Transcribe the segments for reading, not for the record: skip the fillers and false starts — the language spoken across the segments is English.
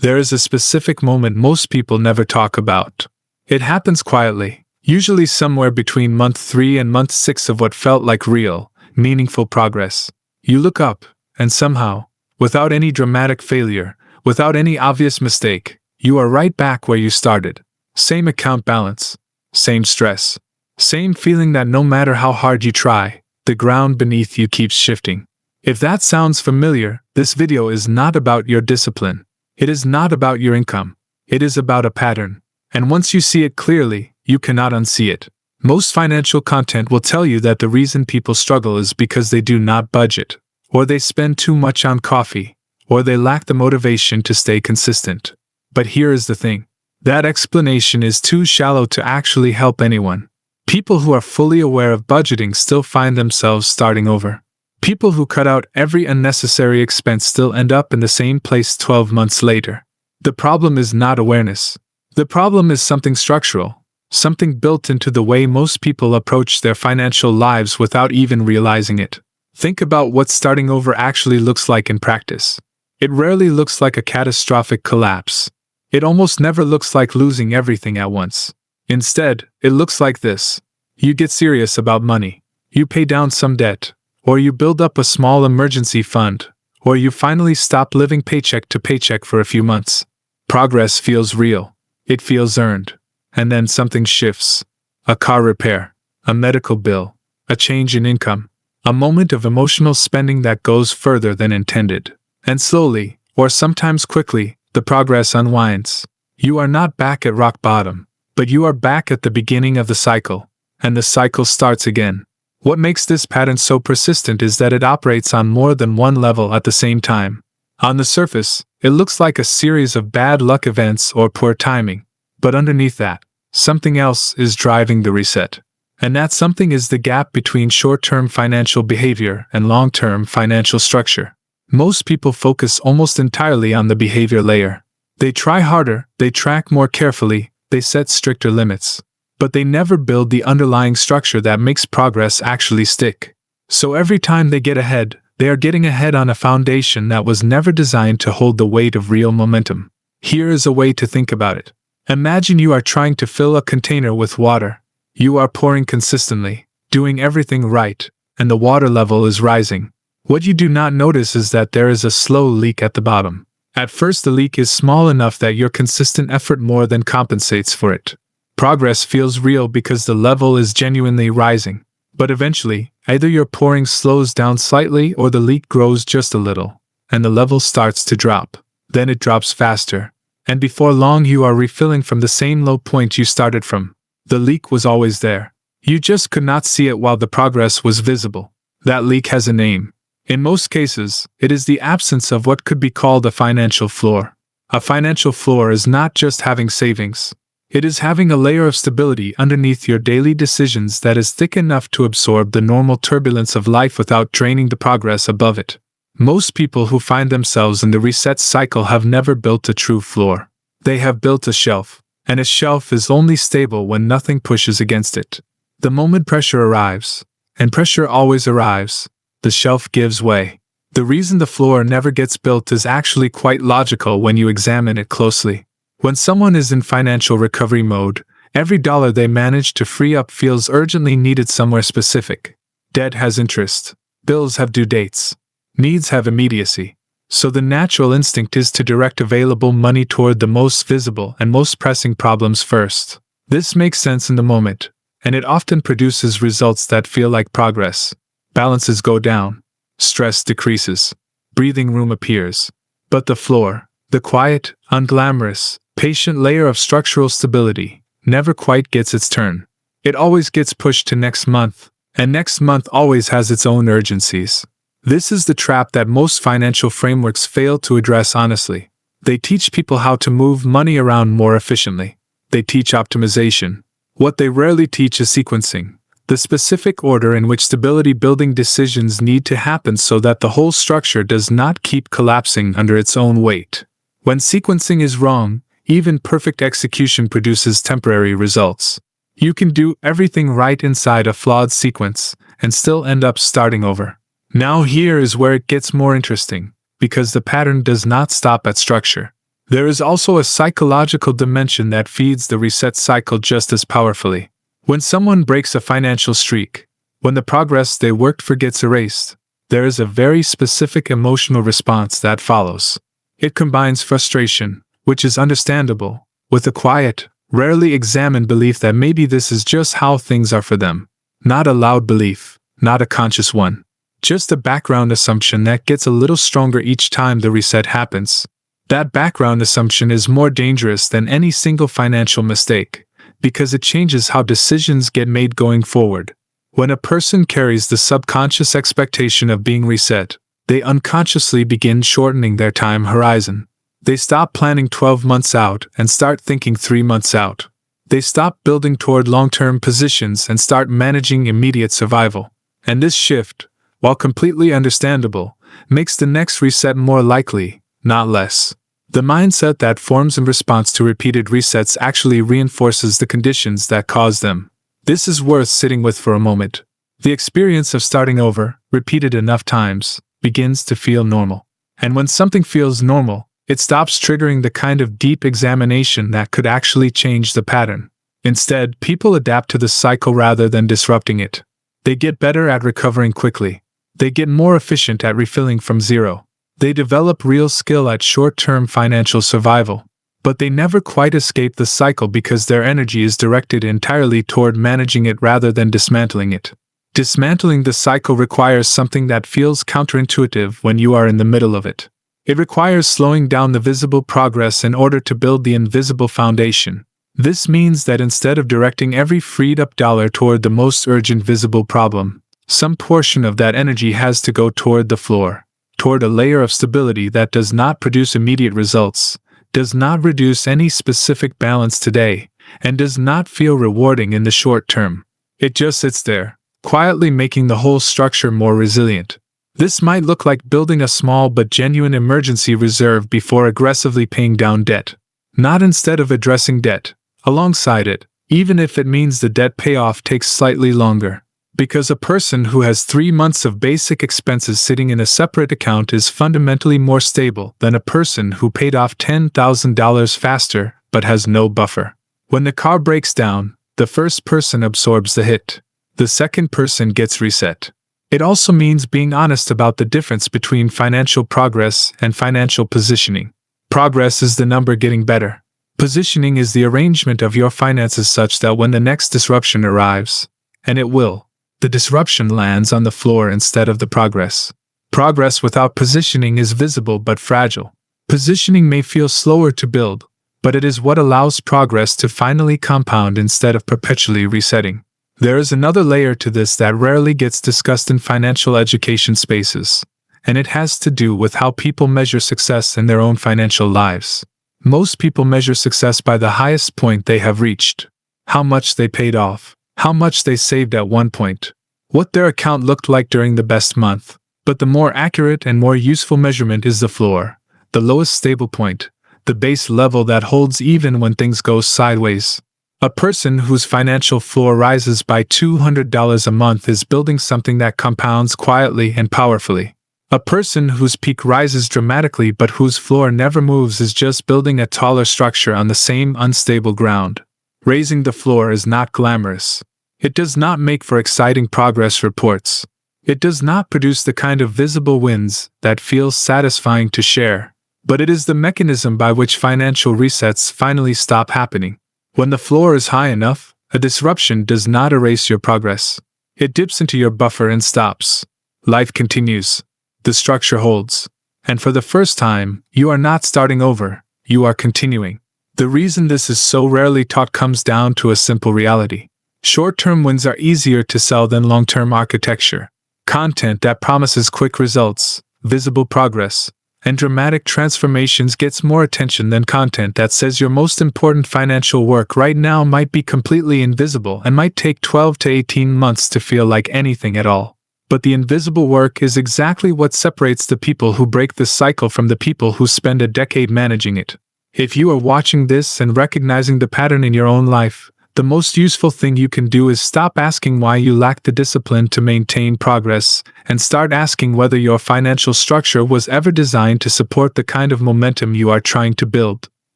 There is a specific moment most people never talk about. It happens quietly, usually somewhere between month 3 and month 6 of what felt like real, meaningful progress. You look up, and somehow, without any dramatic failure, without any obvious mistake, you are right back where you started. Same account balance, same stress, same feeling that no matter how hard you try, the ground beneath you keeps shifting. If that sounds familiar, this video is not about your discipline. It is not about your income. It is about a pattern. And once you see it clearly, you cannot unsee it. Most financial content will tell you that the reason people struggle is because they do not budget, or they spend too much on coffee, or they lack the motivation to stay consistent. But here is the thing. That explanation is too shallow to actually help anyone. People who are fully aware of budgeting still find themselves starting over. People who cut out every unnecessary expense still end up in the same place 12 months later. The problem is not awareness. The problem is something structural, something built into the way most people approach their financial lives without even realizing it. Think about what starting over actually looks like in practice. It rarely looks like a catastrophic collapse. It almost never looks like losing everything at once. Instead, it looks like this. You get serious about money. You pay down some debt. Or you build up a small emergency fund, or you finally stop living paycheck to paycheck for a few months. Progress feels real. It feels earned. And then something shifts. A car repair, a medical bill, a change in income, a moment of emotional spending that goes further than intended. And slowly, or sometimes quickly, the progress unwinds. You are not back at rock bottom, but you are back at the beginning of the cycle, and the cycle starts again. What makes this pattern so persistent is that it operates on more than one level at the same time. On the surface, it looks like a series of bad luck events or poor timing, but underneath that, something else is driving the reset. And that something is the gap between short-term financial behavior and long-term financial structure. Most people focus almost entirely on the behavior layer. They try harder, they track more carefully, they set stricter limits. But they never build the underlying structure that makes progress actually stick. So every time they get ahead, they are getting ahead on a foundation that was never designed to hold the weight of real momentum. Here is a way to think about it. Imagine you are trying to fill a container with water. You are pouring consistently, doing everything right, and the water level is rising. What you do not notice is that there is a slow leak at the bottom. At first, the leak is small enough that your consistent effort more than compensates for it. Progress feels real because the level is genuinely rising. But eventually, either your pouring slows down slightly or the leak grows just a little, and the level starts to drop. Then it drops faster. And before long you are refilling from the same low point you started from. The leak was always there. You just could not see it while the progress was visible. That leak has a name. In most cases, it is the absence of what could be called a financial floor. A financial floor is not just having savings. It is having a layer of stability underneath your daily decisions that is thick enough to absorb the normal turbulence of life without draining the progress above it. Most people who find themselves in the reset cycle have never built a true floor. They have built a shelf, and a shelf is only stable when nothing pushes against it. The moment pressure arrives, and pressure always arrives, the shelf gives way. The reason the floor never gets built is actually quite logical when you examine it closely. When someone is in financial recovery mode, every dollar they manage to free up feels urgently needed somewhere specific. Debt has interest. Bills have due dates. Needs have immediacy. So the natural instinct is to direct available money toward the most visible and most pressing problems first. This makes sense in the moment, and it often produces results that feel like progress. Balances go down. Stress decreases. Breathing room appears. But the floor, the quiet, unglamorous, patient layer of structural stability, never quite gets its turn. It always gets pushed to next month, and next month always has its own urgencies. This is the trap that most financial frameworks fail to address honestly. They teach people how to move money around more efficiently. They teach optimization. What they rarely teach is sequencing, the specific order in which stability-building decisions need to happen so that the whole structure does not keep collapsing under its own weight. When sequencing is wrong, even perfect execution produces temporary results. You can do everything right inside a flawed sequence and still end up starting over. Now here is where it gets more interesting, because the pattern does not stop at structure. There is also a psychological dimension that feeds the reset cycle just as powerfully. When someone breaks a financial streak, when the progress they worked for gets erased, there is a very specific emotional response that follows. It combines frustration, which is understandable, with a quiet, rarely examined belief that maybe this is just how things are for them. Not a loud belief, not a conscious one. Just a background assumption that gets a little stronger each time the reset happens. That background assumption is more dangerous than any single financial mistake, because it changes how decisions get made going forward. When a person carries the subconscious expectation of being reset, they unconsciously begin shortening their time horizon. They stop planning 12 months out and start thinking 3 months out. They stop building toward long-term positions and start managing immediate survival. And this shift, while completely understandable, makes the next reset more likely, not less. The mindset that forms in response to repeated resets actually reinforces the conditions that cause them. This is worth sitting with for a moment. The experience of starting over, repeated enough times, begins to feel normal. And when something feels normal, it stops triggering the kind of deep examination that could actually change the pattern. Instead, people adapt to the cycle rather than disrupting it. They get better at recovering quickly. They get more efficient at refilling from zero. They develop real skill at short-term financial survival. But they never quite escape the cycle because their energy is directed entirely toward managing it rather than dismantling it. Dismantling the cycle requires something that feels counterintuitive when you are in the middle of it. It requires slowing down the visible progress in order to build the invisible foundation. This means that instead of directing every freed-up dollar toward the most urgent visible problem, some portion of that energy has to go toward the floor, toward a layer of stability that does not produce immediate results, does not reduce any specific balance today, and does not feel rewarding in the short term. It just sits there, quietly making the whole structure more resilient. This might look like building a small but genuine emergency reserve before aggressively paying down debt. Not instead of addressing debt, alongside it, even if it means the debt payoff takes slightly longer. Because a person who has 3 months of basic expenses sitting in a separate account is fundamentally more stable than a person who paid off $10,000 faster but has no buffer. When the car breaks down, the first person absorbs the hit. The second person gets reset. It also means being honest about the difference between financial progress and financial positioning. Progress is the number getting better. Positioning is the arrangement of your finances such that when the next disruption arrives, and it will, the disruption lands on the floor instead of the progress. Progress without positioning is visible but fragile. Positioning may feel slower to build, but it is what allows progress to finally compound instead of perpetually resetting. There is another layer to this that rarely gets discussed in financial education spaces, and it has to do with how people measure success in their own financial lives. Most people measure success by the highest point they have reached, how much they paid off, how much they saved at one point, what their account looked like during the best month. But the more accurate and more useful measurement is the floor, the lowest stable point, the base level that holds even when things go sideways. A person whose financial floor rises by $200 a month is building something that compounds quietly and powerfully. A person whose peak rises dramatically but whose floor never moves is just building a taller structure on the same unstable ground. Raising the floor is not glamorous. It does not make for exciting progress reports. It does not produce the kind of visible wins that feels satisfying to share. But it is the mechanism by which financial resets finally stop happening. When the floor is high enough, a disruption does not erase your progress. It dips into your buffer and stops. Life continues. The structure holds. And for the first time, you are not starting over, you are continuing. The reason this is so rarely taught comes down to a simple reality. Short-term wins are easier to sell than long-term architecture. Content that promises quick results, visible progress, and dramatic transformations gets more attention than content that says your most important financial work right now might be completely invisible and might take 12 to 18 months to feel like anything at all. But the invisible work is exactly what separates the people who break the cycle from the people who spend a decade managing it. If you are watching this and recognizing the pattern in your own life, The most useful thing you can do is stop asking why you lack the discipline to maintain progress, and start asking whether your financial structure was ever designed to support the kind of momentum you are trying to build.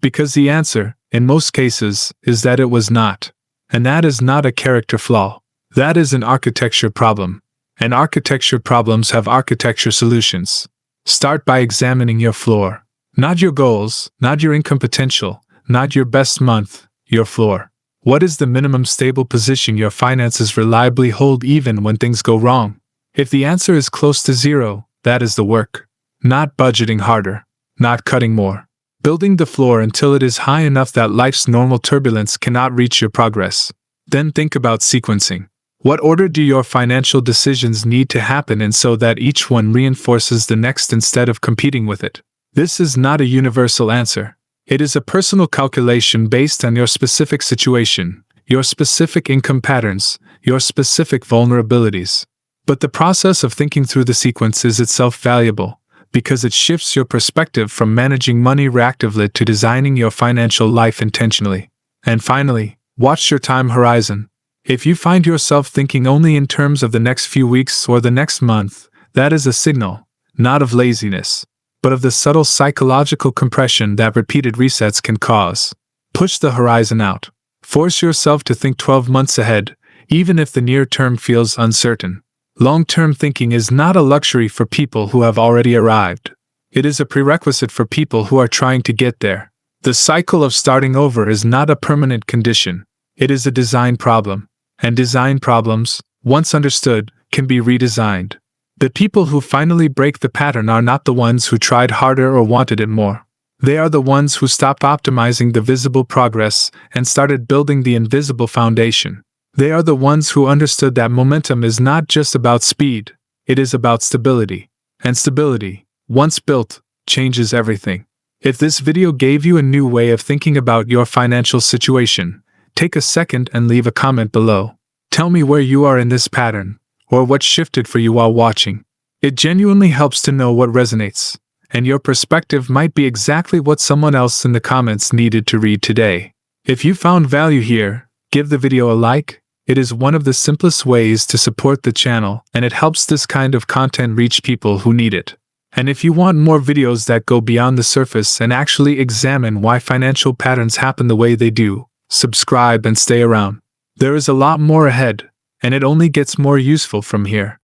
Because the answer, in most cases, is that it was not. And that is not a character flaw. That is an architecture problem. And architecture problems have architecture solutions. Start by examining your floor. Not your goals, not your income potential, not your best month, your floor. What is the minimum stable position your finances reliably hold even when things go wrong? If the answer is close to zero, that is the work. Not budgeting harder, not cutting more. Building the floor until it is high enough that life's normal turbulence cannot reach your progress. Then think about sequencing. What order do your financial decisions need to happen in so that each one reinforces the next instead of competing with it? This is not a universal answer. It is a personal calculation based on your specific situation, your specific income patterns, your specific vulnerabilities. But the process of thinking through the sequence is itself valuable, because it shifts your perspective from managing money reactively to designing your financial life intentionally. And finally, watch your time horizon. If you find yourself thinking only in terms of the next few weeks or the next month, that is a signal, not of laziness, but of the subtle psychological compression that repeated resets can cause. Push the horizon out. Force yourself to think 12 months ahead, even if the near term feels uncertain. Long-term thinking is not a luxury for people who have already arrived. It is a prerequisite for people who are trying to get there. The cycle of starting over is not a permanent condition. It is a design problem. And design problems, once understood, can be redesigned. The people who finally break the pattern are not the ones who tried harder or wanted it more. They are the ones who stopped optimizing the visible progress and started building the invisible foundation. They are the ones who understood that momentum is not just about speed, it is about stability. And stability, once built, changes everything. If this video gave you a new way of thinking about your financial situation, take a second and leave a comment below. Tell me where you are in this pattern, or what shifted for you while watching. It genuinely helps to know what resonates, and your perspective might be exactly what someone else in the comments needed to read today. If you found value here, give the video a like. It is one of the simplest ways to support the channel, and it helps this kind of content reach people who need it. And if you want more videos that go beyond the surface and actually examine why financial patterns happen the way they do, subscribe and stay around. There is a lot more ahead, and it only gets more useful from here.